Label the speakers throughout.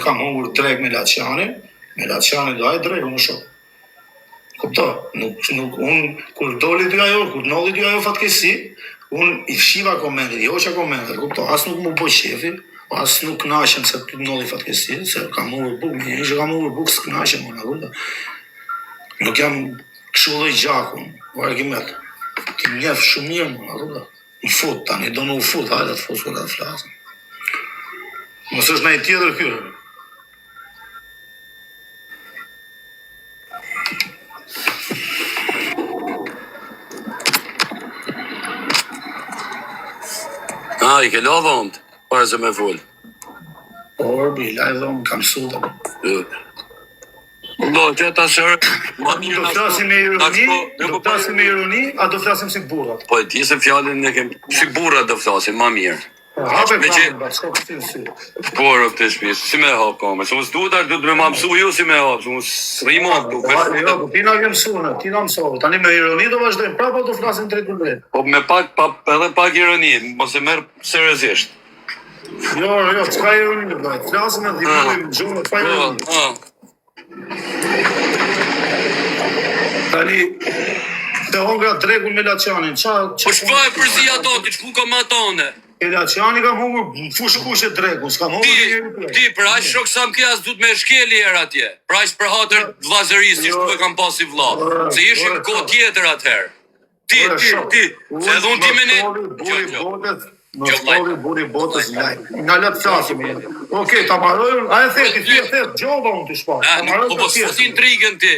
Speaker 1: kam hungur drejt me Laçanin do ai drejt unë shoh. Kupto, nuk unë kur doli dy ajo, kur nolli dy ajo fatkesi, unë i fshiva komentet, jo që komentet, kupto, as nuk më bëj shefi, as nuk knaqem se të nolli fatkesi, se kam hungur buk, një që kam hungur buk s'knaqem unë, kupto. Nuk jam kështu lloj gjakun, argument. Ti njeh shumë mirë mua, kupto. Në fut tani, do në u fut, hajde të fut të flasim. Mos është ndonjë tjetër këtu.
Speaker 2: I ke la dhënd, para se me fol.
Speaker 1: Bi, la dhënd, kam suda.
Speaker 2: Do, që ta sërë,
Speaker 1: do flasim me ironi, a do flasim si burrat?
Speaker 2: Po e ti se fjallin ne kem, si burrat do flasim, ma mirë.
Speaker 1: Hape
Speaker 2: Por of të shpis, si me hap kame, se mos duhet du të me ma mësu ju si me hap, se mos rimo du.
Speaker 1: Jo, ti na ke mësuar, ti na mësove, tani me ironi do vazhdojmë, prapë do flasim drejt për drejt.
Speaker 2: Po me edhe pak ironi, mos e merr seriozisht.
Speaker 1: Jo, s'ka ironi, flasim e dhimojmë gjumë, pa ironi. Tani, të hongra dregun me Laçanin,
Speaker 2: po shpaj përzi ato, ti shku ka ma tone.
Speaker 1: E Laçani kam hungur fushë kushe dregun, s'kam hungur
Speaker 2: Ti, për aq shok sa më kjas du të me shkeli herë atje. Për aq për hatër vllazërisë, që shku e kam pasi vlla. Se ishim kohë tjetër atëherë. Ti, se edhe unë ti me ne...
Speaker 1: Buri botës lajt. Nga letë flasim. Okej, ta marojnë, a e theti, gjova unë të shpa.
Speaker 2: Po s'fos intrigën ti.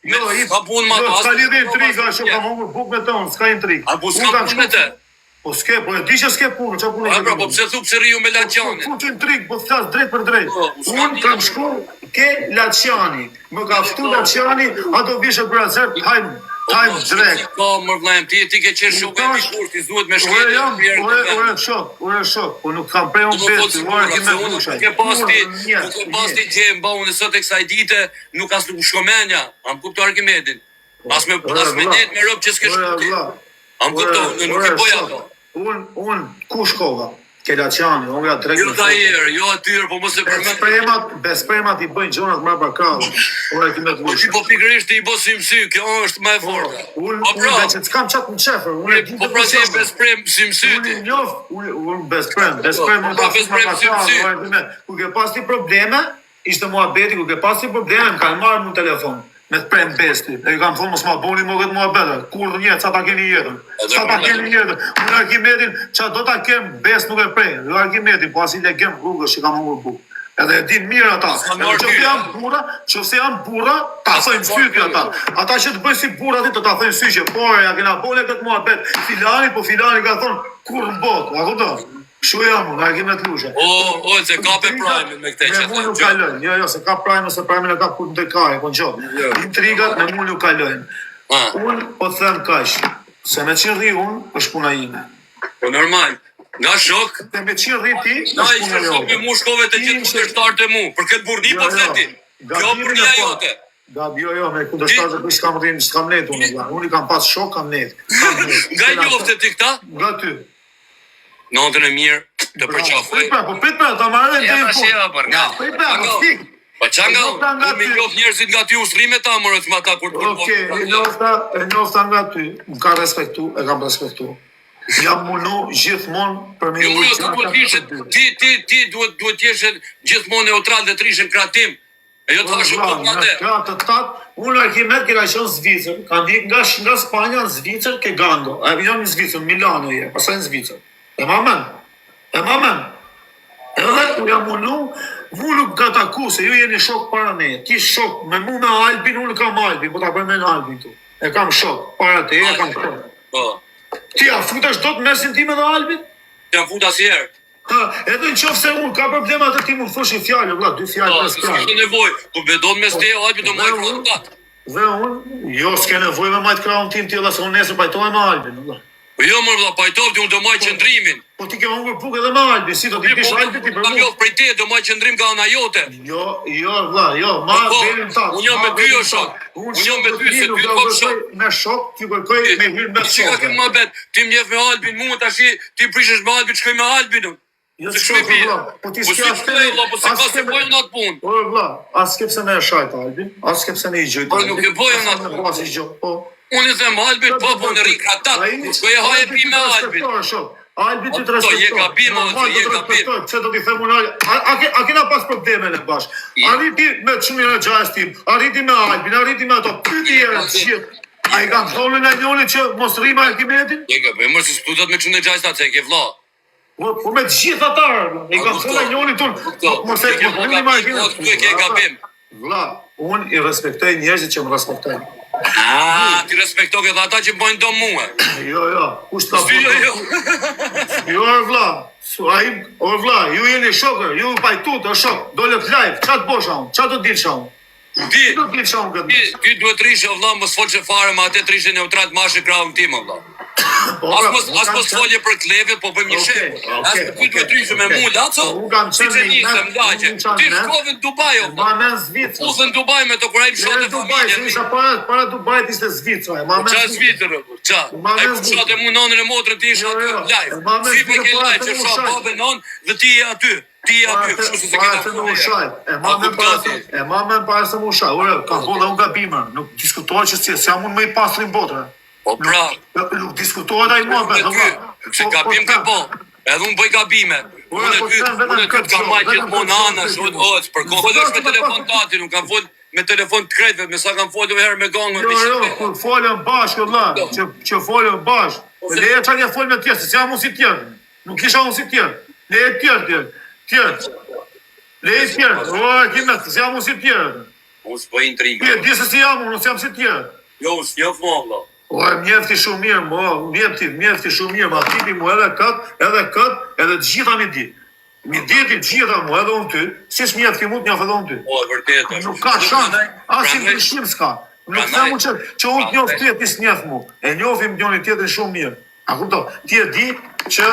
Speaker 1: S'ka lidhe intriga, që kam hungur buk me tonë, s'ka intrigë.
Speaker 2: A po s'ka pun me te?
Speaker 1: Po s'ke, po e di që s'ke punë, që punë e
Speaker 2: gjë. Po pse thu pse riu me Laçanin?
Speaker 1: Po intrigë, po flas drejt për drejt. Unë kam shku ke Laçani. Më ka ftu Laçani, ato vishë brazer, hajmë drejt.
Speaker 2: Po më vllajm, ti ke qenë shumë i shkurt, ti duhet me shkëlqyer.
Speaker 1: Ore shok, po nuk kam prej unë besë,
Speaker 2: ke pasti gjë e mba unë sot e kësaj dite, nuk as nuk shkomenja, am kupto argumentin. As me net me rob që s'ke shkuti. Am kupto, nuk e boja ato.
Speaker 1: Unë ku shkova? Ke Laçani, unë ja drejt.
Speaker 2: Jo tajer, jo atyre, po mos e përmend.
Speaker 1: Bespremat i bëjnë gjonat më pa krahë. Ora ti më thua.
Speaker 2: Po pikërisht i bë simsy, kjo është më e fortë.
Speaker 1: Unë që s'kam çat në çefer, unë e di.
Speaker 2: Po pra ti besprem simsy.
Speaker 1: Unë besprem simsy. Ku ke pasti probleme, ishte muhabeti, ku ke pasti probleme, më kanë marrë në telefon. Me të prem besti, e kam thonë mos ma boni më këtë muhabete, kur një, qa ta keni jetën, unë Arkimetin, qa do ta kem best nuk e prej, jo Arkimetin, po asin e kem rrugës që kam hungur buk, edhe e din mirë ata, që se janë bura, ta thëjnë syti ata që të bëjnë si bura ti, të ta thëjnë sy që, por, ja kena bone këtë muhabet, filani ka thonë, kur në botë, a këto? Shu jam, nga e kimet lushe.
Speaker 2: Se ka për prajme me këte që
Speaker 1: të nuk kalojnë. Jo, se ka prajme, se prajme në ka kur në të kaj, kon qo. Intrigat me mu nuk kalojnë. Unë po të them kash, se me qirë dhi unë, është puna ime.
Speaker 2: Po normal, nga shok.
Speaker 1: Se me qirë dhi ti,
Speaker 2: është puna jote. Na ishte shok me mu shkove të gjithë kundërshtarë të mu, për këtë burni po të theti. Kjo burnia jote.
Speaker 1: Jo, me kundërshtarë të s'kam rrinë, s'kam net unë i kam pas shok, kam net.
Speaker 2: Nga njofte ti këta?
Speaker 1: Nga ty.
Speaker 2: Natën e mirë të përqafoj.
Speaker 1: Po pritme, ta marrën të
Speaker 2: e punë.
Speaker 1: Pritme,
Speaker 2: po qa nga mi njof njerëzit nga ty usrime ta mërët ma ta kur të përpon.
Speaker 1: E njofta nga ty, më ka respektu, e kam respektu. Jam munu gjithmonë për me
Speaker 2: Ti duhet t'jeshe gjithmonë neutral dhe t'rishen kratim. E jo t'ha shumë të
Speaker 1: në kratë të tatë, unë Arkimet kira qënë Zvicër, ka ndik nga Spanja në Zvicër ke Gando. Jam në Zvicër, Milano je, pasaj në Zvicër. E mamen. Edhe ku jam mu nuk ka taku, se ju jeni shok para ne. Ti shok, me mu me Albin, unë kam Albin, po ta përmen Albin tu. E kam shok, para te, e kam shok. Ti a futash do të mesin ti me dhe Albin?
Speaker 2: Ti a futa si herë.
Speaker 1: Edhe në qofë se unë, ka problema të ti mu thosh i fjallë, vla, 2 fjallë, 3 fjallë.
Speaker 2: S'ke nevoj, ku bedon me ste, Albin do majtë krahun tatë.
Speaker 1: Dhe unë, jo s'ke nevoj me majtë krahun tim ti, dhe se unë nesër pajtoj me Albin, vla.
Speaker 2: Jo më vëlla, pajtovë ti unë do majtë qëndrimin.
Speaker 1: Po ti ke hungur buk edhe me Albin, si do t'i pish Albin ti për mu?
Speaker 2: Jo, prej te, do majtë qëndrim ka ana jote.
Speaker 1: Jo, vla, ma berin tatë.
Speaker 2: Unë jam me ty o shok. Unë jam me ty, se ty kom shok.
Speaker 1: Me shok, ty kërkoj me hyrë me shok.
Speaker 2: Qika ke më bet, ti mjef me Albin, mu tash ti prishesh me Albin, shkoj me Albin. Se shkrypi, po si pëtëj, po si ka se bojmë në atë punë.
Speaker 1: O, vla, as kepse ne e shajt, Albin, as kepse ne i gjëjt.
Speaker 2: Po nuk e bojmë në atë punë. Unë i them Albin, po në rikë atat, shko e haje pi me Albin.
Speaker 1: Albin ty të respektoj.
Speaker 2: Je gabim, je gabim.
Speaker 1: Pse do t'i them unë, a kena pas probleme në bashkë. Arriti me çmimin e xhajës tim, arriti me Albin, arriti me ato pyetje të gjithë. A i kam thonë në njoni që mos rrima Arkimetin?
Speaker 2: Je gabim, mërë si s'putat me çmimin e xhajës ta, se ke vlla.
Speaker 1: Po me të gjithë atarë, i kam thonë në njoni tonë, mos e ke rrima Arkimetin.
Speaker 2: Tu e ke gabim.
Speaker 1: Vlla, unë i respektoj njerëzit që më respektojnë.
Speaker 2: Ti respekto këtë ata që bojnë do mua.
Speaker 1: Jo, kush ta bojnë? Jo, vlla, vlla, ju jeni shokër, ju pajtut, o shok, dole të live, qa të bosha unë, qa të dilësha unë?
Speaker 2: Ti duhet rishë, o vlla, mos folë që fare, ma atë të rishë neutrat mashë krahun tim, o vlla. As mos folje për klevjet, po bëjmë një shemë. Ti duhet rishë me mu, laco, si që njësëm, laqe. Ti shkove në Dubai, o vlla.
Speaker 1: Ma men Zvicrë.
Speaker 2: Usë në Dubai me të kurajmë shote familje.
Speaker 1: Isha para Dubai t'ishte Zvicrë.
Speaker 2: Qa Zvicrë, qa? A i shote mu nonën e motrën ti isha aty live. Si pe ke live që shote babe nonë dhe ti e aty. Ti e aty, kështu se kena
Speaker 1: funë. E ma men para se më ushaj. Ure, ka bolla unë gabimër. Nuk diskutohet që si jam unë me i pasrin botër.
Speaker 2: Po pra.
Speaker 1: Nuk diskutohet a i mua bet.
Speaker 2: Se gabim ke po. Edhe unë bëj gabime. Unë këtë kam majtë gjithmonë anash, për kohë është me telefon tati, nuk kam folë me telefon të krejtve, me sa kam folë herë me gangën.
Speaker 1: Jo, kur folën bashkë, që folën bashkë. Leje që një folë me tjerë, se jam unë si tjerë. Nuk isha unë si tjerë. Leje tjerë. Leje tjerë. O, kimet, se jam unë si tjerë.
Speaker 2: Unë s'poj intrigë.
Speaker 1: Di se si jam unë, jam si tjerë.
Speaker 2: Jo, unë s'njof mua, vlla.
Speaker 1: O, mjefti shumë mirë, mjefti shumë mirë, ma tipi mu edhe këtë, edhe të gjitha mi di. Mi di të gjitha mu, edhe unë ty, si shmjefti mu të njofë edhe unë ty.
Speaker 2: O, e vërtetë.
Speaker 1: Nuk ka shanë, asin të shim s'ka. Nuk të mu që unë të njofë ty e ti s'njefë mu. E njofim njoni tjetën shumë mirë. A kupto, ti e di që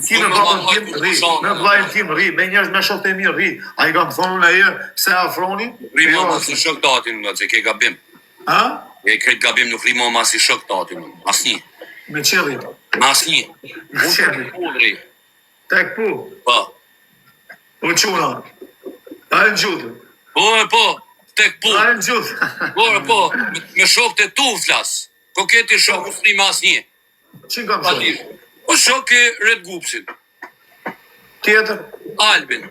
Speaker 1: ti në babën tim rri, në vlajnë tim rri, me njerëz me shokët e mirë rri. A i kam thonë në e se afroni.
Speaker 2: Rri ma ma si shok tatin, nga që ke gabim.
Speaker 1: Ha?
Speaker 2: E krejt gabim nuk rri ma si shok tatin, asni.
Speaker 1: Me qëllit.
Speaker 2: Asni.
Speaker 1: Me qëllit. Tek pu.
Speaker 2: Po.
Speaker 1: O quna. A e në gjutë.
Speaker 2: Po, tek pu.
Speaker 1: A e në gjutë.
Speaker 2: Po, me shokët e tu flas. Ko keti shok, u rri ma asni.
Speaker 1: Qënë kam shok?
Speaker 2: O shok e Red Gupsin.
Speaker 1: Tjetër?
Speaker 2: Albin.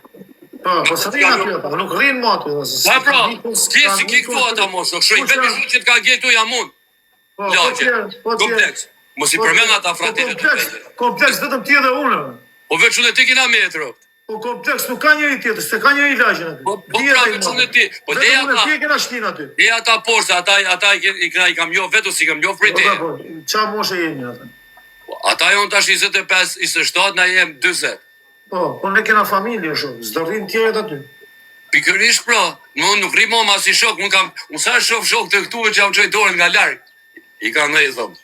Speaker 1: Po së rrinë aty, nuk rrinë më aty.
Speaker 2: Pa pra, si ki këto ata mo shok, shoj, vetë shumë që t'ka gjetu jam unë. Laqe, kompleks. Mos i përmen ata fratele të vete.
Speaker 1: Kompleks vetëm ti dhe unë.
Speaker 2: Po veç unë e ti kina metro.
Speaker 1: Po kompleks nuk ka njëri tjetër, se ka njëri laqen aty.
Speaker 2: Po pra veç unë e ti. Po leja
Speaker 1: Vetëm unë e ti e kena shtin aty.
Speaker 2: Leja ata poshtë, ata i kam jo vetë, si kam jo prej te.
Speaker 1: Qa moshe jemi atë?
Speaker 2: Ata jonë tash 25, 27, na jem 20.
Speaker 1: Po ne kena familje shumë, s'do rrinë tjeret aty.
Speaker 2: Pikërisht pra, nuk rri mo ma si shok, unë sa shok të këtu që jam qoj dorën nga larg. I ka në i thëmë.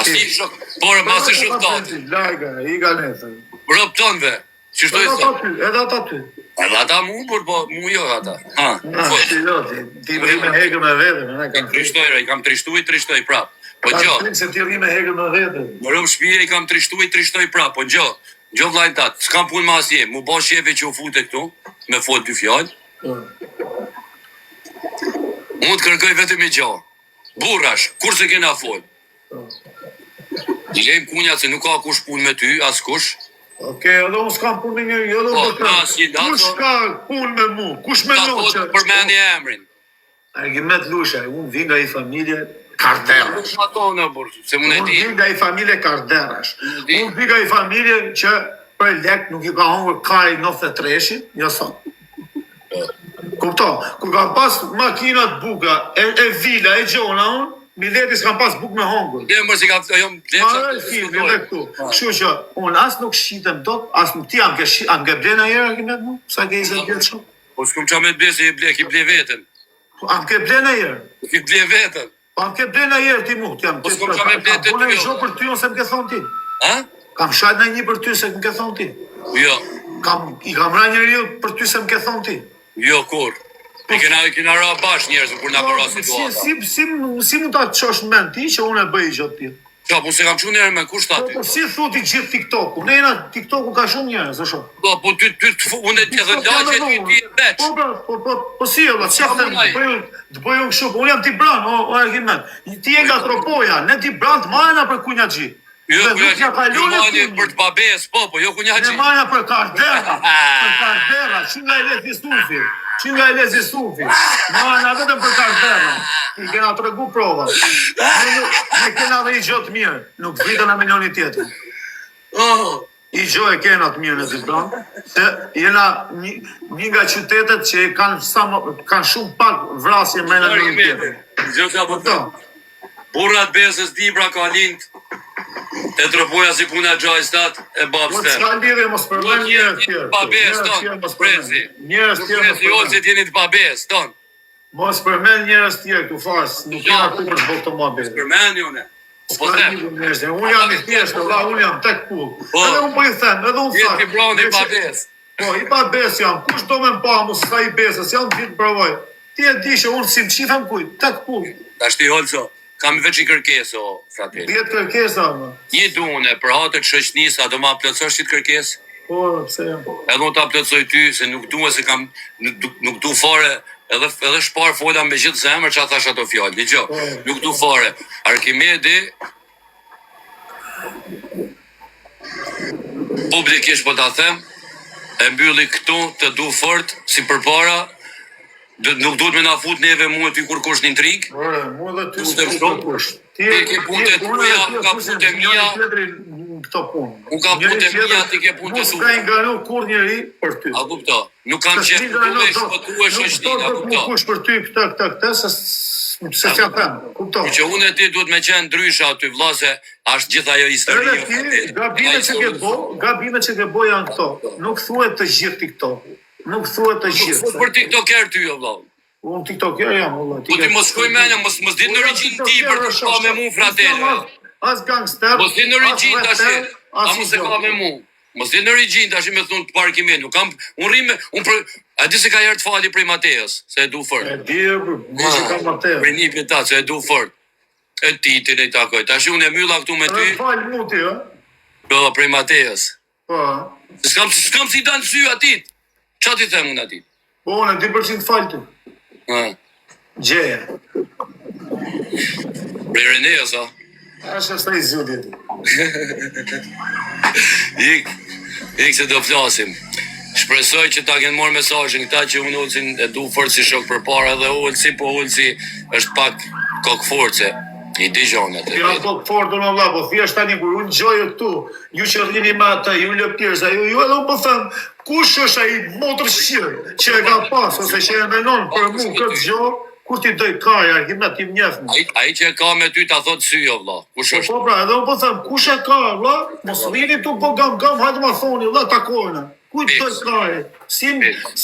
Speaker 2: Asi shok, por ma si shok tati.
Speaker 1: Larga, i ka në i thëmë.
Speaker 2: Rëp tënve, që shtoj thëmë.
Speaker 1: Edhe ata ty.
Speaker 2: Edhe ata mu, por mu jo ata.
Speaker 1: Ti rri me hegë me vete.
Speaker 2: I kam trishtoj prap. Po gjo.
Speaker 1: Se ti rri me hegë me vete.
Speaker 2: Më rëmë shpije, i kam trishtoj prap, po gjo. Gjo vlajnë tatë, s'kam punë ma asje, mu bo shefe që u fute këtu, me fol 2 fjallë. Mu të kërkoj vetëm i gjo. Burrash, kur se kena fol? I lejmë kunja se nuk ka kush punë me ty, as kush.
Speaker 1: Oke, edhe unë s'kam punë me një, edhe unë kush ka punë me mu, kush me në që...
Speaker 2: Për meni e emrin.
Speaker 1: Argimet Lusha, unë vi nga i familje Karderash. Unë vi nga i familje Karderash. Unë vi nga i familje që për lek nuk i ka hongër kaj 93-shi, jo sot. Kupto, kur kam pas makinat buka, e vila, e gjona unë, Miletis kam pas buk me hongër.
Speaker 2: Dhe mërë si ka të jom
Speaker 1: këtu. Kështu që unë as nuk shqitem tot, as nuk ti am ke ble në jere, Argimet mu? Sa ke i zë bjetë shumë?
Speaker 2: Po s'kum qa me të ble se ki ble vetën.
Speaker 1: Am ke ble në jere?
Speaker 2: Ki ble vetën.
Speaker 1: Am ke ble në jere ti mu?
Speaker 2: Po s'kum qa me ble të
Speaker 1: ty. Unë e shumë për ty, unë se më ke thonë ti. Kam shajt në një për ty se më ke thonë ti.
Speaker 2: Jo.
Speaker 1: I kam ra një rilë për ty se më ke thonë ti.
Speaker 2: Jo, kur? I kena ra bash njerëzë kur nga përra situata.
Speaker 1: Si mund ta qosh në mend ti që unë e bëj gjatë ti?
Speaker 2: Qa, po se kam që njerë me kush tati?
Speaker 1: Po si thuti gjithë TikTok-u? Nena, TikTok-u ka shumë njerëz, është shumë.
Speaker 2: Po ty unë e të laqe ti e veç.
Speaker 1: Po si e vla, që të bëjë kështu, unë jam ti bran, o argument. Ti e nga tropoja, ne ti bran të majna për kunja gji.
Speaker 2: Jo për të babes, po, jo kunja gji.
Speaker 1: Ne majna për kardera, që nga e lezi sufi. Që nga e lezi sufi. Majna vetëm për kardera. I kena të regu prova. Ne kena dhe i gjotë mirë, nuk vitën a milioni tjetër. I gjo e kena të mirë në të zbranë, se jena një nga qytetet që kanë shumë pak vrasje me në milioni tjetër.
Speaker 2: Gjo ka përta. Burrat besës dibra ka lindë, e tropoja si puna gjajstat e babster.
Speaker 1: Mos ka lidhje, mos përmen njërës tjerë.
Speaker 2: Babes, ton, presi.
Speaker 1: Njërës tjerë.
Speaker 2: Presi jo që t'jeni të babes, ton.
Speaker 1: Mos përmen njërës tjerë, këtu farës, nuk kena ku për shbok të ma besë.
Speaker 2: Përmen jone.
Speaker 1: Unë jam i thjeshtë, unë jam tek pull. Edhe unë po i them, edhe unë
Speaker 2: thak. Jeti bronë i babes.
Speaker 1: Po, i babes jam, kush do me mpa, mos ka i besës, jam të vitë provoj. Ti e di që unë si më qitham kuj, tek pull.
Speaker 2: Ta shti holco. Kam veç i kërkesë, o, frate.
Speaker 1: Vjetë kërkesa, më.
Speaker 2: Një dune, për hatër shëshnisa, do ma plëtsosh që të kërkesë?
Speaker 1: Po, pse jam.
Speaker 2: Edhe unë ta plëtsoj ty, se nuk duhe se kam, nuk du fare, edhe shpar fola me gjithë zemër që a thash ato fjallë, një gjo, nuk du fare. Arkimedi, publikisht po ta them, e mbylli këtu të du fort, si përpara, nuk duhet me na fut neve mu e ty kur kush një intrigë.
Speaker 1: Mu dhe ty së kush.
Speaker 2: Ti ke punë të tuja, unë ka punë të mija. Unë ka punë të mija, ti ke punë të
Speaker 1: su. Nuk ka inganu kur njeri për ty.
Speaker 2: A kupto? Nuk kam qenë të duhe shpëtu e shështin, a kupto?
Speaker 1: Nuk kush për ty këta, se që them, kupto.
Speaker 2: Që unë e ti duhet me qenë ndrysha aty vllase, ashtë gjitha jo historie.
Speaker 1: Gabime që ke bo janë këto. Nuk thuet të gjithë TikTok. Nuk thuet të gjithë.
Speaker 2: Për TikToker ty, o vlau.
Speaker 1: Unë TikToker jam, o
Speaker 2: Po ti mos shkoj menja, mos ditë në origin ti për të shka me mu, fratele.
Speaker 1: As gangster.
Speaker 2: Mos ditë në origin të ashe, a mos e ka me mu. Mos ditë në origin të ashe me thunë të parkimin. Unë rime, a di se ka jerë të fali prej Mateos, se e du fort.
Speaker 1: E di e ka Mateos.
Speaker 2: Prej një pjeta, se e du fort. E titin e i takoj. Ta shi unë e mylla këtu me ty.
Speaker 1: E falë mu ti, o?
Speaker 2: Po, prej Mateos.
Speaker 1: Po.
Speaker 2: S'kam si danë sy atit. Qa ti them unë atit?
Speaker 1: Po, në 10% falë tu. Gjeja.
Speaker 2: Prej Reneos, a?
Speaker 1: Ashe s'ta i zudit.
Speaker 2: Ik se do flasim. Shpresoj që ta kenë morë mesazhin këta që unë Ulsin e du fort si shok për para dhe Ulsi, po Ulsi është pak kokë force. I di gjonë atë.
Speaker 1: Ja kokë forte në vla, po thjesht tani kur unë gjojë këtu, ju që rrini me ata, ju lëptirës, ju edhe unë po thëmë, kush është ai motër shqirë që e ka pas, ose që e menon për mu këtë gjo, kur ti doj kaja, himna ti mjefnë.
Speaker 2: Ai që e ka me ty ta thot sy, o vla, kush është?
Speaker 1: Po pra, edhe unë po thëmë, kush e ka, vla, mos vini tu po gam, hajtë ma thoni, vla, takojnë. Kujtë doj kaja,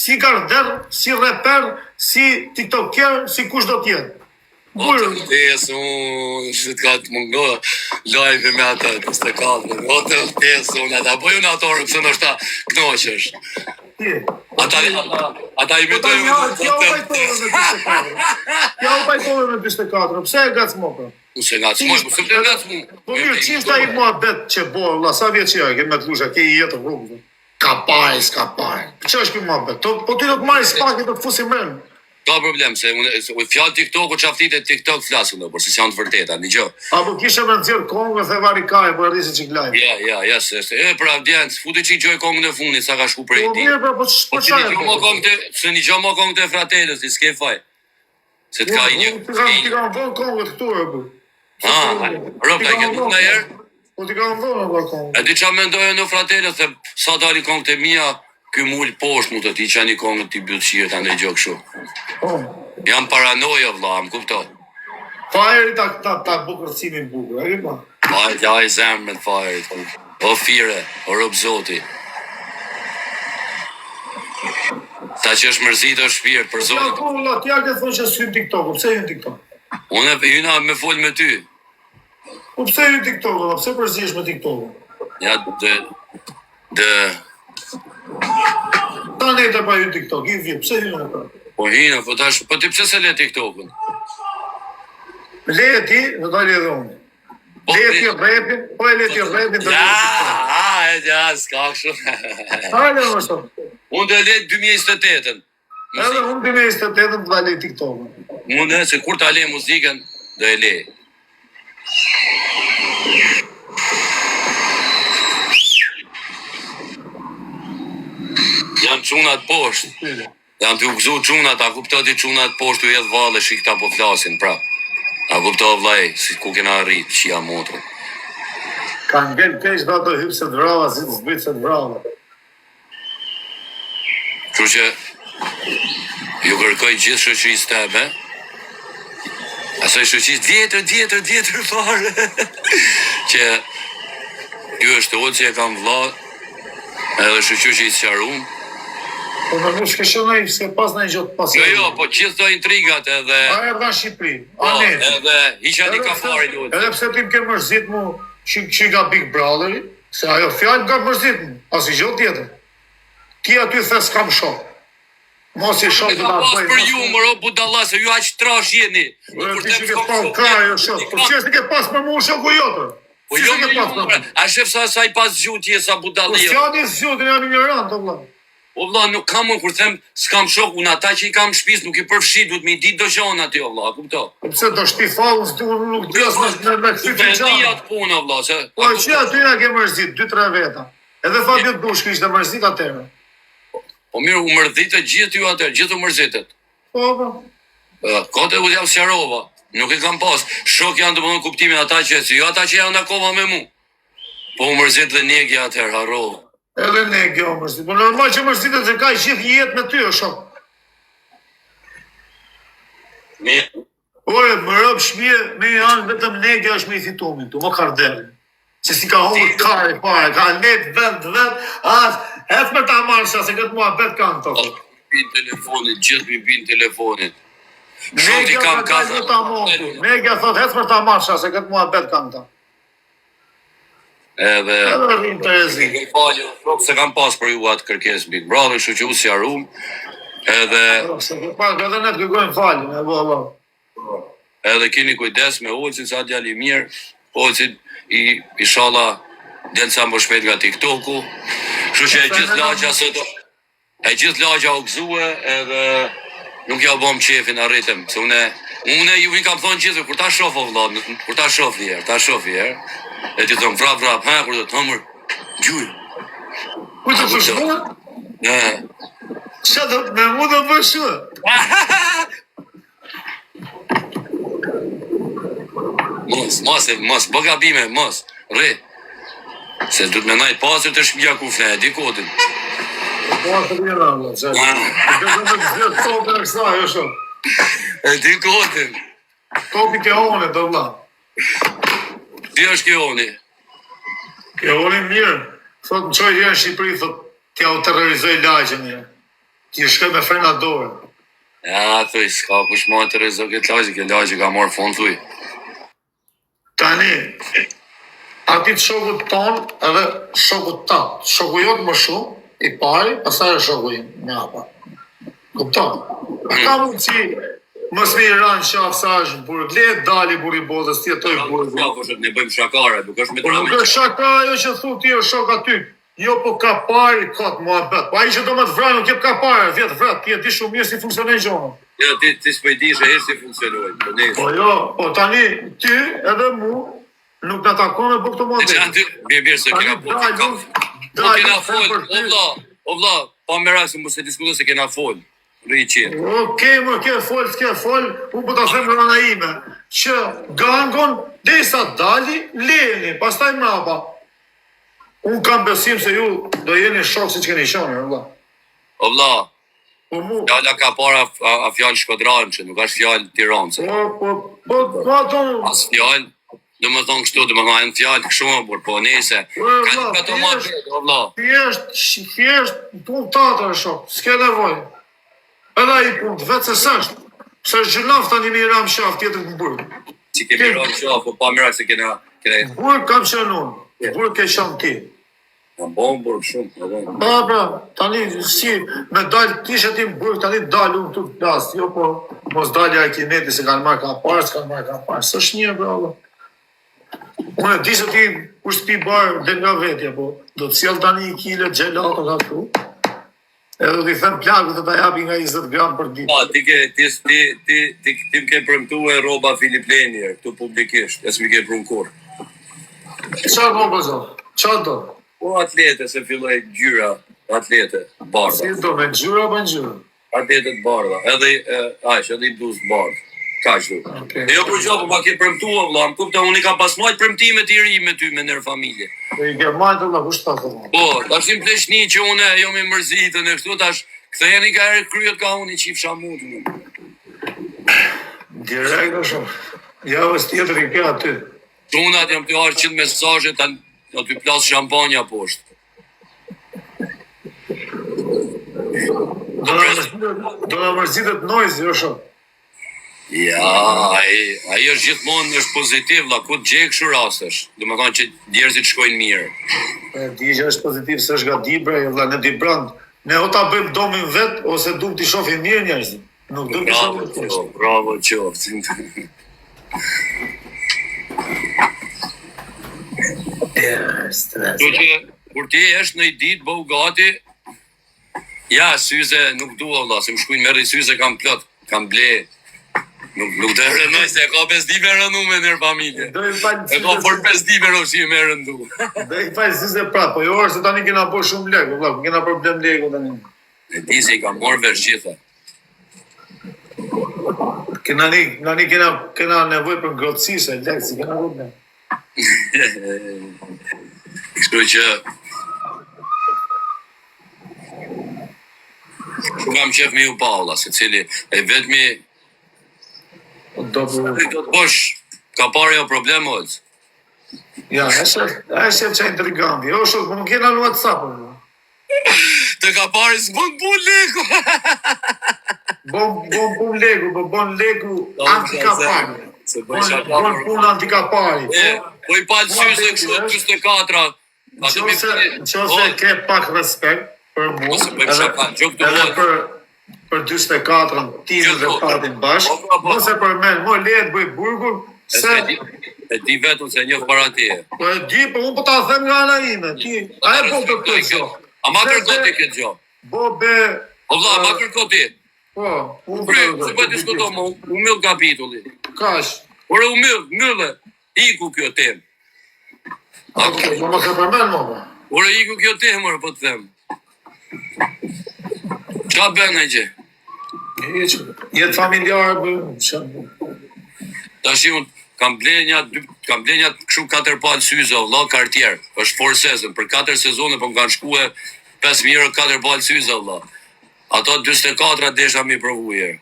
Speaker 1: si garder, si reper, si tiktoker, si kush do tjetë.
Speaker 2: O të vëtesë, unë që të ka të mungo live me ata të stekatme. O të vëtesë, unë ata bojë në atorë, pëse në shta knoqësh. Ata i metojnë me të vëtesë.
Speaker 1: Ja u pajtove me 24, pëse e gacë më për?
Speaker 2: Nëse gacë më, pëse të gacë më.
Speaker 1: Po mirë, qishta i mua bet që bo, la sa vjeqia, ke me të lusha, ke i jetë rrugë. Ka paj. Që është për mua bet? Po ty do të marri spaki të të fusim rënë.
Speaker 2: Ka problem, se fjallë TikTok-u qaftit e TikTok flasën do, por se janë të vërteta, një gjë.
Speaker 1: Apo kishe me nëzirë kongë dhe vari kaj, po erdisi që glajnë.
Speaker 2: Ja, për avdjencë, futi që i gjoj kongë në fundit, sa ka shku për e ti.
Speaker 1: Po qajë.
Speaker 2: Se një gjë më kongë të fratelës, i s'ke faj. Se të ka i një...
Speaker 1: Ti ka më vonë kongë të këtu, e bu.
Speaker 2: Rëp, ta i këtë në herë?
Speaker 1: Po ti ka më vonë e kongë.
Speaker 2: E ti qa me ndojë në fratelës, dhe sa dali kongë të mija, ky mullë poshtë mu të ti që një kongë t'i bëllëqirë të ndë gjokë shu. Jam paranoja, vla, më kupto.
Speaker 1: Fajeri ta bukërcimin bukur, e këpa?
Speaker 2: Ja i zemë me të fajeri. O fire, o rëbë zoti. Ta që është mërzit o shpirë për zoti.
Speaker 1: Ja, po, la, tja ke thonë që s'hynë TikTok, pëse hynë TikTok?
Speaker 2: Unë e hyna me folë me ty.
Speaker 1: Po pëse hynë TikTok, pëse përzish me TikTok?
Speaker 2: Ja,
Speaker 1: Ta ne të pa hynë TikTok, i vjetë, pëse hynë e pra?
Speaker 2: Po hyna, po ti pëse se le TikTok-un?
Speaker 1: Le ti, në dalje edhe unë. Leti rrepin, po e leti rrepin.
Speaker 2: Ja, s'ka kështu.
Speaker 1: Hajde më shumë.
Speaker 2: Unë do let 2028-ën.
Speaker 1: Edhe unë 2028-ën të valej TikTok-ën.
Speaker 2: Unë se kur ta le muzikën, do e le. Janë çunat poshtë. Janë të gëzu çunat, a kupto ti çunat poshtë u jedh valle shi këta po flasin prap. A kupto vllai, si ku kena arrit që jam motrë.
Speaker 1: Ka ngel keq do të hypse të vrava, si të zbrit se të vrava.
Speaker 2: Kështu që ju kërkoj gjithë shoqërisë tëme. Asaj shoqërisë tjetër fare. Që ju është oci e kam vlla, edhe shoqëri që i sqarum.
Speaker 1: Po në nuk shkëshonaj se pas në i gjotë pas.
Speaker 2: Jo, po gjithë do intrigat edhe...
Speaker 1: A e dha Shqipëri,
Speaker 2: po, edhe isha një kafari lutë.
Speaker 1: Edhe pse tim ke mërzit mu që nga Big Brotheri, se ajo fjallë nga mërzit mu, as i gjotë tjetër. Ti aty the s'kam shok. Mos i shok
Speaker 2: të nga bëjnë. Pas për ju, mëro, budalla, se ju aq trash jeni.
Speaker 1: Ti që ke pas krajo shok, po që është ke pas për mu shoku jotër?
Speaker 2: Po jo me ju, a shef sa i pas gjutje sa budalla jo.
Speaker 1: Po s'jani zjutin, janë ignorant, o vla.
Speaker 2: O vlla, nuk kam unë kur them s'kam shok, unë ata që i kam shtëpis nuk i përfshi, duhet me i ditë do gjonë aty, o vlla, kupto?
Speaker 1: Pse do shti fallën, nuk dhjas me kësi të gjanë.
Speaker 2: Vendia të punë, o vlla, se...
Speaker 1: Po që aty nga ke mërzit, 2-3 veta. Edhe Fabio Dushki ishte mërzit atërë.
Speaker 2: Po mirë, u mërzitët gjithë ju atërë, gjithë u mërzitët.
Speaker 1: Po.
Speaker 2: Kote u jam sjarova, nuk i kam pas. Shok janë të mëndon kuptimin ata që jo ata që janë akoma me mu. Po u mërzit dhe negja atërë, harrova.
Speaker 1: Edhe ne kjo mërzit, po normal që mërzitet se ka i gjithë jetë me ty, o shok.
Speaker 2: Mirë.
Speaker 1: Ore, më rëpë shmije, me janë vetëm negja është me i fitomin, të më kardeli. Se si ka hollë kare pare, ka net vend, hëtë me ta marsha, se këtë mua bet kanë të.
Speaker 2: Pinë telefonit, gjithë mi pinë telefonit.
Speaker 1: Negja ka kajnë ta montu, negja thot, hëtë me ta marsha, se këtë mua bet kanë të.
Speaker 2: Edhe
Speaker 1: rrinë të rezi.
Speaker 2: Se kam pas për ju atë kërkes Big Brother, shu që u si arum. Edhe
Speaker 1: ne të kërkojnë falin, e bo.
Speaker 2: Edhe kini kujdes me Olcin, sa djali mirë. Olcin i shala del sa më shpejt nga TikToku. Shu që e gjithë lagja sëto. E gjithë lagja u gëzue, edhe nuk ja bom qefin arritëm. Se une ju i kam thonë gjithë, kur ta shof o vlad, kur ta shof njerë. E ti thëmë vrap, kur të thëmër, gjujë.
Speaker 1: Ku të përshua? Qa të me mu të përshua?
Speaker 2: Mos, bëga bime, mos, rri. Se du të me najtë pasër të shpja kufne, e di kodin.
Speaker 1: Pasër një rëmë, që e
Speaker 2: di kodin.
Speaker 1: Topi ke one, do vla.
Speaker 2: Ti është kjo oni?
Speaker 1: Kjo oni mirë. Thot në qoj në Shqipëri, thot t'ja u terrorizoj lagjën një. Ti shkoj me frena dore.
Speaker 2: Ja, thuj, s'ka kush ma terrorizoj këtë lagjë, këtë lagjë ka marrë fond, thuj.
Speaker 1: Tani, ati të shokut tonë edhe shokut tanë. Shoku jotë më shumë, i pari, pasaj e shoku im, një apa. Kupton? Ka mund që mos me i ranë qafë sa është në burë, le dali burë i botës, ti e toj burë.
Speaker 2: Ja, po shëtë ne bëjmë shakare, nuk është me drame.
Speaker 1: Nuk është shakare, jo që thu ti o shok aty, jo po ka pari, ka të mua bet. Po a i që do me të vrajnë, nuk jep ka pari, vjetë vret, ti e di shumë mirë si funksionej gjonë.
Speaker 2: Ja, ti s'po i di që herë si funksionojnë.
Speaker 1: Po jo, po tani, ti edhe mu, nuk në takon e bëk të mua
Speaker 2: dhe. Bjerë se kena po të kena fol, o vla, pa me rasi mu se diskutu se kena fol.
Speaker 1: Okej, më ke fol, unë po të them në rana ime, që gangon, dhe i sa dali, leni, pastaj mrapa. Unë kam besim se ju do jeni shok si që keni shonë, vla.
Speaker 2: O vla, fjalla ka para a fjallë Shkodranë, që nuk është fjallë Tiranë.
Speaker 1: Po ato...
Speaker 2: As fjallë, dhe më thonë kështu, dhe më thonë fjallë këshumë, po nese. Ka të ma të, o vla.
Speaker 1: Fjesht, punë tatër shok, s'ke nevoj. Edhe i punë, vetë se sështë. Se është gjënaf të një miram shaf tjetër të burë.
Speaker 2: Si ke miram shaf, po pa mirak se kena...
Speaker 1: Burë kam qenë unë, burë ke shanë ti.
Speaker 2: Në bomë burë shumë,
Speaker 1: Pra, tani si, me dalë, tishe ti më burë, tani dalë unë të plasë. Jo, po, mos dalë a kineti se kanë marrë ka parë, s'kanë marrë ka parë. Së është një, bravo. Unë e di se ti kur s'pi barë del nga vetja, po do të sjell tani 1 kilo gelato nga këtu. Edhe do t'i them plagët të ta japi nga 20 gram për ditë.
Speaker 2: Po, ti më ke premtuar rroba Filip Lenier këtu publikisht, as më ke premtuar.
Speaker 1: Çfarë do bëzo? Çfarë do?
Speaker 2: Po atlete se filloi gjyra, atlete bardha.
Speaker 1: Si do me gjyra apo gjyra?
Speaker 2: Atletet bardha, edhe edhe i bluz bardh. Kaq do.
Speaker 1: Okay.
Speaker 2: Jo për çfarë, po ma ke premtuar vëlla, më kupton, unë kam pas marrë premtime të ri me ty me ndër familje.
Speaker 1: I ke marrë vëlla kush ta thon?
Speaker 2: Po, tash im pleshni që unë jam i mërzitën e kështu tash ktheheni ka herë kryet ka unë qifsha mutun.
Speaker 1: Direkt ashtu. Ja vës tjetër i ke aty.
Speaker 2: Tunat jam të arë 100 mesazhe do t'y plas shampanja poshtë.
Speaker 1: Do na mërzitet noizi, jo shoh.
Speaker 2: Ja, ai është gjithmonë është pozitiv, la ku gjej kështu rastesh. Domethënë që njerëzit shkojnë mirë.
Speaker 1: E di që është pozitiv se është gadibra, vëlla ne di brand. Ne o ta bëjmë domin vet ose duam t'i shohim mirë njerëzit. Nuk duam t'i shohim mirë.
Speaker 2: Bravo qoftë. Tu që kur ti është në i ditë bëu gati, ja, syze nuk dua vëlla, se më shkujnë merri syze kam plot, kam ble. Nuk të rënoj se e ka 5 dive rënu me nërë familje. E ka për 5 dive rënu që i me rëndu.
Speaker 1: Dhe i fajnë syze prapë, po jo është se tani kena bërë shumë lekë, vëlla, kena problem lekë tani.
Speaker 2: E ti se i ka morë vesh gjitha.
Speaker 1: Kena nevoj për ngrotësi se lekë, si kena problem.
Speaker 2: Kështu që kam qef me ju Paula, se cili e vetëmi
Speaker 1: Do të
Speaker 2: bosh, ka parë jo problem ojtë.
Speaker 1: Ja, e shef që intriganti. Jo, shok, më kena në WhatsApp.
Speaker 2: Të ka parë s'bon pun leku.
Speaker 1: Bon legu, bon legu antikapari. Bon pun antikapari.
Speaker 2: Po i palë syze kështu 24.
Speaker 1: Qose ke pak respekt për mu, edhe për 24-ën, tizën dhe patin bashkë, mëse për men, më lehet bëj burgur, se...
Speaker 2: E di vetëm se njëfë para tije.
Speaker 1: Po e di, po unë po ta them nga ana ime, ti, a e po të këtë gjo.
Speaker 2: A ma kërkoti këtë gjo?
Speaker 1: Bo be...
Speaker 2: O vla, ma kërkoti?
Speaker 1: Po, unë
Speaker 2: për të se për diskuto më, u mjëll kapitulli.
Speaker 1: Kash?
Speaker 2: Ore u mjëlle, iku kjo tem.
Speaker 1: Okej, më se përmen më ba.
Speaker 2: Ore iku kjo tem, ore po të them. Qa bën e gjë?
Speaker 1: Jetë familjarë bë...
Speaker 2: Tash unë kam blenja kështu 4 palë syze, vëlla, kartjer, është 4 season, për 4 sezone po më kanë shkue 5.000 euro 4 palë syze, vëlla. Ato 24 desha mi provu herë.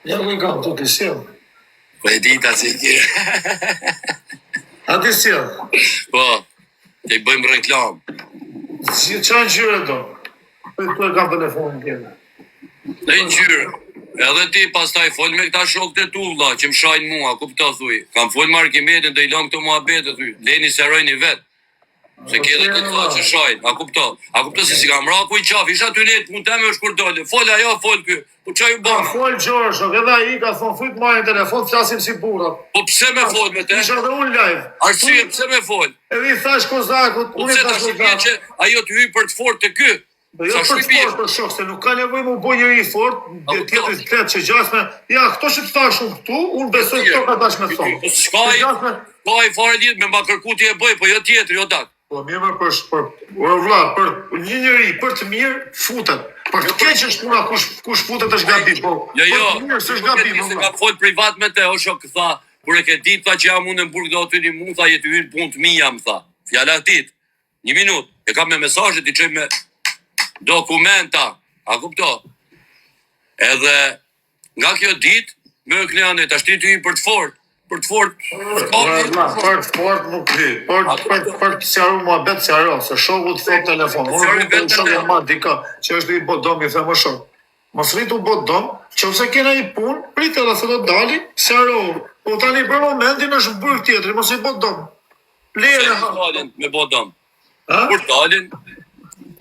Speaker 1: Ja, më kam, të të sjell.
Speaker 2: Po e dita që i kje.
Speaker 1: A të sjell?
Speaker 2: Po, të i bëjmë reklam.
Speaker 1: Si që në qyre do? Po e kam telefonin tjene.
Speaker 2: Dhe në qyre. Edhe ti pastaj fol me këta shokët e tu, vlla, që më shajnë mua, kupto thuj. Kam fol me Arkimedin dhe i lëm këto muhabete thuj. Leni se rojni vet. Se ke edhe të thua që shajnë, a kupto se si kam raku i qaf, isha ty net, mund teme është kur dole. Fol ajo, fol ky. Po çaj u bën?
Speaker 1: Fol Gjorgjo, edhe ai ka thonë fyt marrin telefon, flasim si burrat.
Speaker 2: Po pse me fol me te?
Speaker 1: Isha dhe unë live.
Speaker 2: Arsye pse me fol?
Speaker 1: Edhe i thash Kozakut,
Speaker 2: unë i thash Kozakut që ajo të hyj për të fortë të ky.
Speaker 1: Po jo për të fortë shok, se nuk ka nevojë më bëj njëri fort, tjetër kletë që gjasme. Ja, këto që të thash unë këtu, unë besoj këto ka dash me thonë.
Speaker 2: S'ka i fare lidh me ma kërku ti e bëj, po jo tjetër, jo dak.
Speaker 1: Po mirë për një njëri, për të mirë, futet. Për të keq është puna, kush futet është gabim, po.
Speaker 2: Jo,
Speaker 1: për të mirë s'është gabim.
Speaker 2: Se ka fol privat me te, o shok, tha, kur e ke ditë, tha që jam unë në Burg do të një mund, tha, jetë hyrë punë të mija, më tha. Fjala dit, 1 minutë, e kam me mesazhet, i qoj me dokumenta, a kupto? Edhe, nga kjo ditë, më kënjane, ta shti të për të fort, për të fort
Speaker 1: nuk li, për të sjaru mua betë sjaru, se shoku të thot telefon, unë të shoku ma dika, që është i bot dom, i the më shok. Mos rritu bot dom, që ose kena i pun, pritë edhe se do dali, sjaru, po tani për momentin është burg tjetëri, mos i bot dom.
Speaker 2: Se dalin me bot dom? Kur dalin?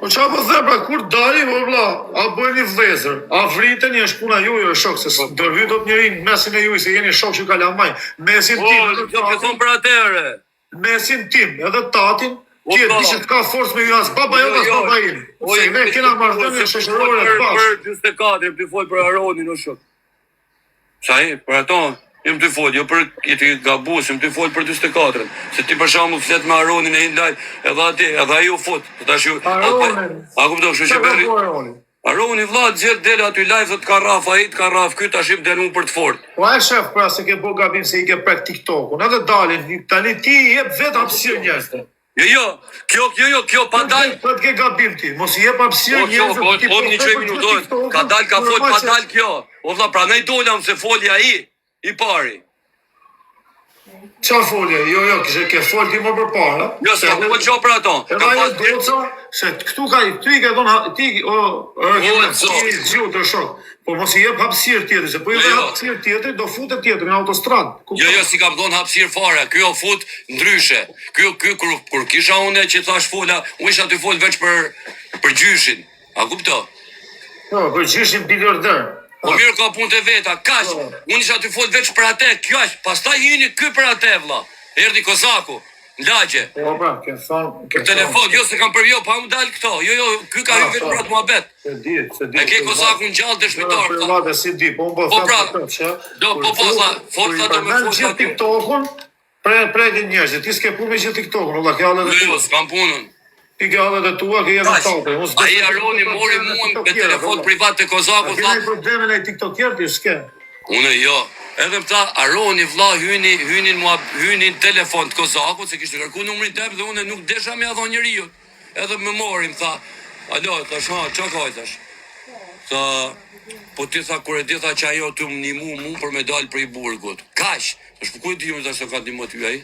Speaker 1: Po qa po dhe, pra, kur dali, po vla, a bëjni vlezër, a vritën një është puna juj, shok, se dërvytot njëri mesin e juj, se jeni shok që kalamaj, mesin ti...
Speaker 2: Po, që thonë për atere,
Speaker 1: mesin tim, edhe tatin, ti e di që t'ka forcë me ju as baba jo as baba im. Se ne kena marrëdhënie shoqërore të bashkë.
Speaker 2: 44, ti fol për Aronin o shok. Sa e, për ato, jem të fol, jo për këti gabus, jem të fol për 44. Se ti për shembull flet me Aronin e ndaj, edhe ai u fut. Tash
Speaker 1: Aronin.
Speaker 2: A kupton, kështu që bëri. Aroni vlla xhet del aty live thot ka raf, ai ka raf, ky tashim denu për të fort.
Speaker 1: Po ai shef pra se ke bo gabim se i ke prek TikTokun. Edhe dalin, tani ti i jep vetë hapësirë njerëzve.
Speaker 2: Jo, pa dal.
Speaker 1: Po të ke gabim ti, mos i jep hapësirë njerëzve.
Speaker 2: Po një 3 minutë. Ka dal ka fol, pa dal kjo. O vlla, prandaj dolam se foli ai i pari.
Speaker 1: Qa folje? Jo, kishe ke fol ti më përpara.
Speaker 2: Jo, se ka qo për ato.
Speaker 1: Edhe ajo doca, se këtu ka ti ke dhona, ti të shok. Po mos i jep hapësirë tjetër, se po i jep hapësirë tjetër, do futet tjetër në autostradë.
Speaker 2: Jo, si kam dhon hapësirë fare, ky o fut ndryshe. Ky kur kisha unë që thash fola, unë isha të fol veç për gjyshin. A kupto?
Speaker 1: Jo, për gjyshin biliardër.
Speaker 2: Po mirë ka punë të veta, kaq. Unë isha të fol veç për atë, kaq. Pastaj hyni ky për atë vlla. Erdhi Kozaku, në lagje.
Speaker 1: Po pra, ke thon,
Speaker 2: telefon, jo se kam për pa u dal këto. Jo, ky ka hyrë vetëm për atë muhabet.
Speaker 1: Se di.
Speaker 2: E ke Kozakun gjallë dëshmitar.
Speaker 1: Po pra, si di, po unë
Speaker 2: po pra. Fol do me
Speaker 1: fol TikTokun. Prekin njerëzit, ti s'ke punë me që TikTokun, valla ke hallet e tua.
Speaker 2: Jo, s'kam punën.
Speaker 1: Ti ke hallet e tua, ke jetë tape.
Speaker 2: Ai Aroni mori mua me telefon privat të Kozakut.
Speaker 1: A keni probleme me TikToker ti s'ke?
Speaker 2: Unë jo. Edhe pëta Aroni vlla hynin telefon të Kozakut, se kishte kërku numrin tem dhe unë nuk desha me adhon njeriu. Edhe më morim, tha, alo, thash, qa kajtash? Tha, po ti tha, kur e di tha që ajo të më nimu mu për me dalë për i burgut. Kash, është për kujtë dimë të ashtë ka një ty ai?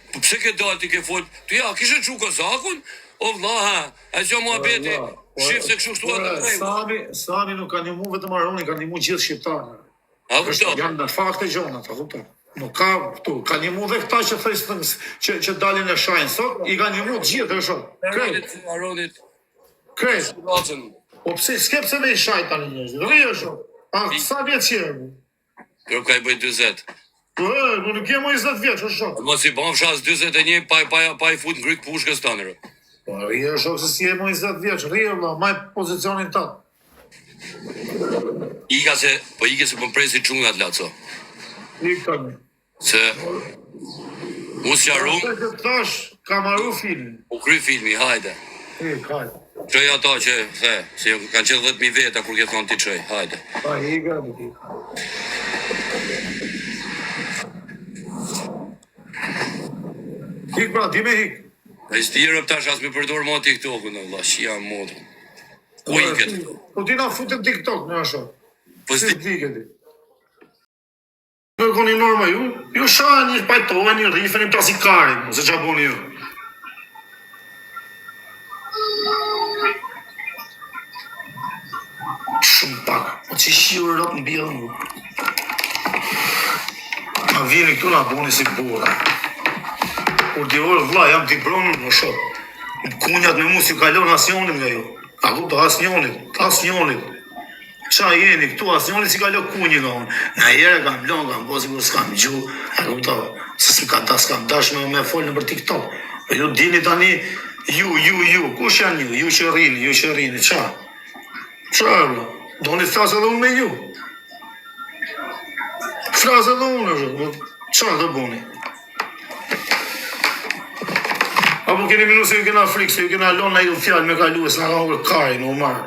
Speaker 2: Po pse ke dalë ti ke fol? Ti ja, kishe që Kozakun? O vlla, ha, a që mua beti, shif se kështu shtu atë prejmë.
Speaker 1: Sami nuk ka një mu vetëm Aroni, ka një mu gjithë shqiptarë.
Speaker 2: A kupto?
Speaker 1: Janë në fakte gjona, ta kupto. Nuk ka këtu, ka një mu dhe këta që thëjsë që dalin e shajnë sot, i ka një mu gjithë e shumë.
Speaker 2: Aronit.
Speaker 1: Krejt. Po pse, s'ke pse me i shajnë tani njështë, rrë e shumë. A, sa vjetë qërë mu?
Speaker 2: Kërë ka i bëjt 20.
Speaker 1: Nuk jem o 20 vjetë, që shumë.
Speaker 2: Mos i bom shas 21, pa i fut në grytë pushkës të nërë.
Speaker 1: Rrë e shumë se si jem o 20 vjetë, rrë e maj pozicionin ta.
Speaker 2: Ike se më presi qungat laco.
Speaker 1: Ike një.
Speaker 2: Se, mu si arum.
Speaker 1: Se thash, ka maru filmin.
Speaker 2: U kry filmi, hajde.
Speaker 1: Hajde.
Speaker 2: Qëj ato që, se kanë qenë 10.000 veta kur ke thonë ti qëj, hajde.
Speaker 1: Ike. Hik pra, di me hik.
Speaker 2: E s'tirë pëtash as me përdor ma TikTok-u në vla, shia modë. Ku i këtë?
Speaker 1: Po ti na futën TikTok në asho.
Speaker 2: Po
Speaker 1: si ti këti. Në koni norma ju shanë një pajtohen një rifën një pasi karin, se qa boni ju. Shumë pak, po që shiu rëp në bjellë mu. Ma vini këtu na boni si bora. Kur di orë vla, jam t'i bronën më shumë. Në kunjat me mu si kalon asjonin nga ju. A ku të asnjonit. Qa jeni këtu, asnjonit si kalon kunjë nga unë. Nga jere kam blon, kam bozi kur s'kam gju. A ku të, se s'kam dash me folën për TikTok. Ju dini tani, ju. Kush janë ju? Ju që rrini, qa? Qa e bro? Do një thasë edhe unë me ju. Frasë edhe unë, qa të boni? Apo keni minu se ju kena frikë, se ju kena lonë na ju fjallë me kalu e s'na ka ullë kari në umarë.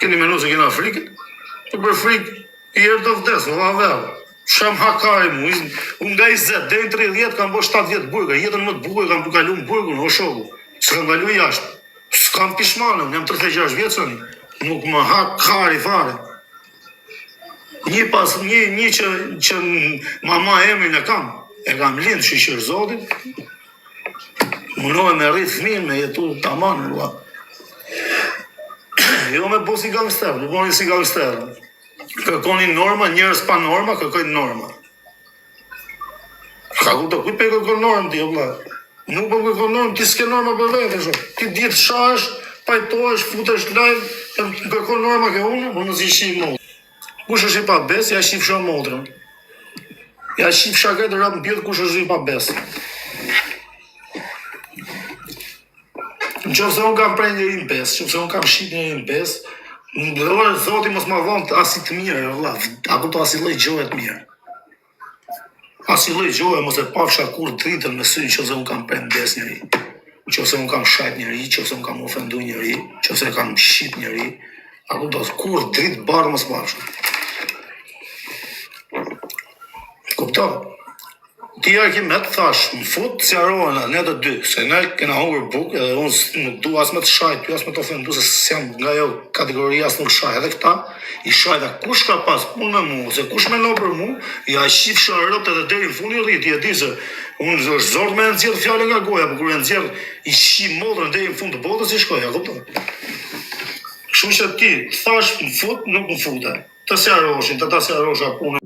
Speaker 1: Keni minu se kena frikë? Të për frikë, i erë të vdesë, o avellë. Shem ha kari mu, unë nga i zetë, dhe i 30 kam bo 7 vjetë burga, jetën më të burga kam kalu në burgu në Oshogu. Së kam kalu jashtë. S'kam pishmanën, jam 36 vjetësoni. Nuk më ha kari fare. Një që mama emrin e kam lindë shishër zotit. Mundohet me rritë fëmin, me jetu të amanë, jo me bo si gangster, nuk boni si gangster. Kërkoni norma, njërës pa norma, kërkojnë norma. Ka ku të kujt pe kërkon normë ti, vla. Nuk po kërkon normë, ti s'ke norma për vete, shumë. Ti ditë shash, pajtohesh, futesh live, kërkon norma ke unë si shif modrë. Kush është i pa besë, ja shif shumë modrën. Ja shif shaket e rapë në pjetë kush është i pa besë.
Speaker 3: Nëse unë kam prej njëri në pes, nëse unë kam shqit njëri në pes, ndërore Zoti mos ma vonë asi të mirë, vëlla, a kupto asi lloj gjoje të mirë. Asi lloj gjoje mos e pafsha kur dritën me sy nëse unë kam prej ndes njëri. Nëse unë kam shajt njëri, nëse unë kam ofendu njëri, nëse kam shqit njëri, a kupto kur dritë barë mos pafsha. Kupto? Ti me të thash, më fut si arrohena, ne të dy, se ne kena hungur bukë edhe unë nuk du as me të shajt, as me të ofendu, se s'jam nga jo kategoria as nuk shaj, edhe këta, i shajta kush ka pas punë me mu, se kush me no për mu, ja shif shërëpt edhe deri në fundi rrit, i e di se unë është zord me nëzirë fjallë nga goja, për kur e nëzirë i shim modrën deri në fund të botës i shkoja, kupto? Kështu që ti, thash më fut, nuk më fute, të si arroshin, të ta si arrosha punë.